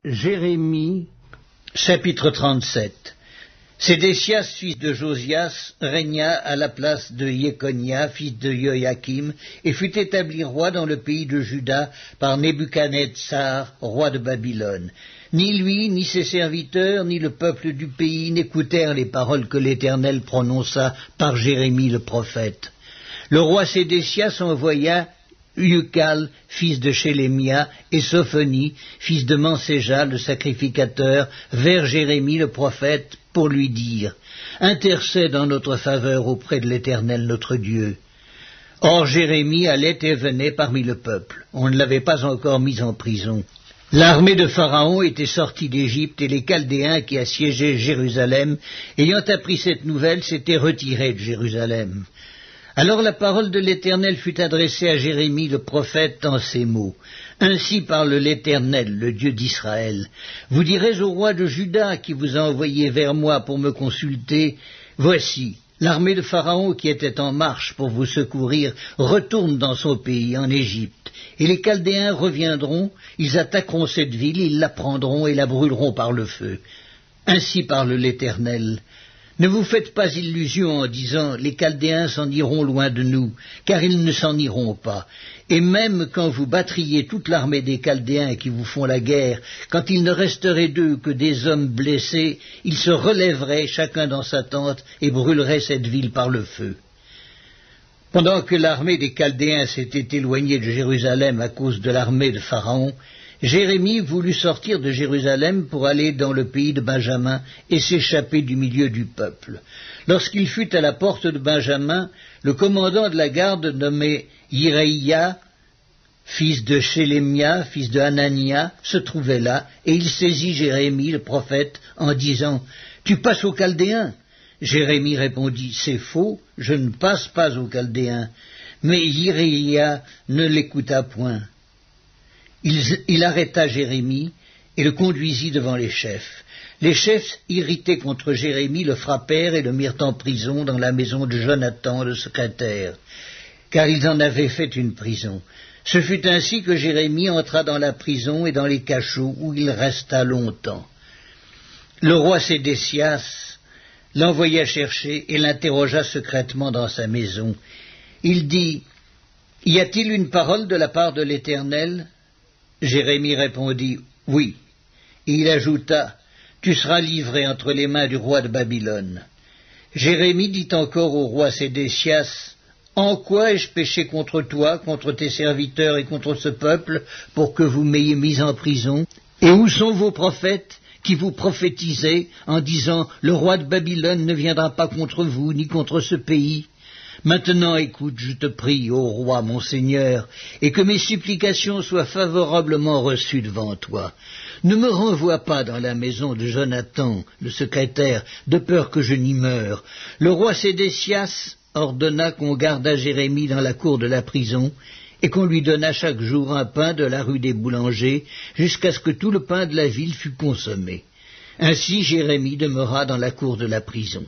Jérémie, chapitre 37. Sédécias, fils de Josias, régna à la place de Jéconia, fils de Joachim, et fut établi roi dans le pays de Juda par Nebuchadnezzar, roi de Babylone. Ni lui, ni ses serviteurs, ni le peuple du pays n'écoutèrent les paroles que l'Éternel prononça par Jérémie le prophète. Le roi Sédécias envoya Ucal, fils de Chélémia, et Sophonie, fils de Manséja, le sacrificateur, vers Jérémie le prophète, pour lui dire « Intercède en notre faveur auprès de l'Éternel notre Dieu. » Or Jérémie allait et venait parmi le peuple. On ne l'avait pas encore mis en prison. L'armée de Pharaon était sortie d'Égypte, et les Chaldéens qui assiégeaient Jérusalem, ayant appris cette nouvelle, s'étaient retirés de Jérusalem. Alors la parole de l'Éternel fut adressée à Jérémie le prophète en ces mots. « Ainsi parle l'Éternel, le Dieu d'Israël. Vous direz au roi de Juda qui vous a envoyé vers moi pour me consulter, « Voici, l'armée de Pharaon qui était en marche pour vous secourir retourne dans son pays, en Égypte. Et les Chaldéens reviendront, ils attaqueront cette ville, ils la prendront et la brûleront par le feu. Ainsi parle l'Éternel. Ne vous faites pas illusion en disant « Les Chaldéens s'en iront loin de nous », car ils ne s'en iront pas. Et même quand vous battriez toute l'armée des Chaldéens qui vous font la guerre, quand il ne resterait d'eux que des hommes blessés, ils se relèveraient chacun dans sa tente et brûleraient cette ville par le feu. Pendant que l'armée des Chaldéens s'était éloignée de Jérusalem à cause de l'armée de Pharaon, Jérémie voulut sortir de Jérusalem pour aller dans le pays de Benjamin et s'échapper du milieu du peuple. Lorsqu'il fut à la porte de Benjamin, le commandant de la garde nommé Iréia, fils de Chélémia, fils de Hanania, se trouvait là, et il saisit Jérémie, le prophète, en disant « Tu passes aux Chaldéens ?» Jérémie répondit « C'est faux, je ne passe pas aux Chaldéens. » Mais Iréia ne l'écouta point. Il arrêta Jérémie et le conduisit devant les chefs. Les chefs, irrités contre Jérémie, le frappèrent et le mirent en prison dans la maison de Jonathan, le secrétaire, car ils en avaient fait une prison. Ce fut ainsi que Jérémie entra dans la prison et dans les cachots, où il resta longtemps. Le roi Sédécias l'envoya chercher et l'interrogea secrètement dans sa maison. Il dit « Y a-t-il une parole de la part de l'Éternel » Jérémie répondit « Oui ». Et il ajouta « Tu seras livré entre les mains du roi de Babylone. » Jérémie dit encore au roi Sédécias « En quoi ai-je péché contre toi, contre tes serviteurs et contre ce peuple, pour que vous m'ayez mis en prison? Et où sont vos prophètes qui vous prophétisaient en disant « Le roi de Babylone ne viendra pas contre vous, ni contre ce pays ?» Maintenant écoute, je te prie, ô roi, mon Seigneur, et que mes supplications soient favorablement reçues devant toi. Ne me renvoie pas dans la maison de Jonathan, le secrétaire, de peur que je n'y meure. Le roi Sédécias ordonna qu'on gardât Jérémie dans la cour de la prison, et qu'on lui donnât chaque jour un pain de la rue des boulangers, jusqu'à ce que tout le pain de la ville fût consommé. Ainsi Jérémie demeura dans la cour de la prison.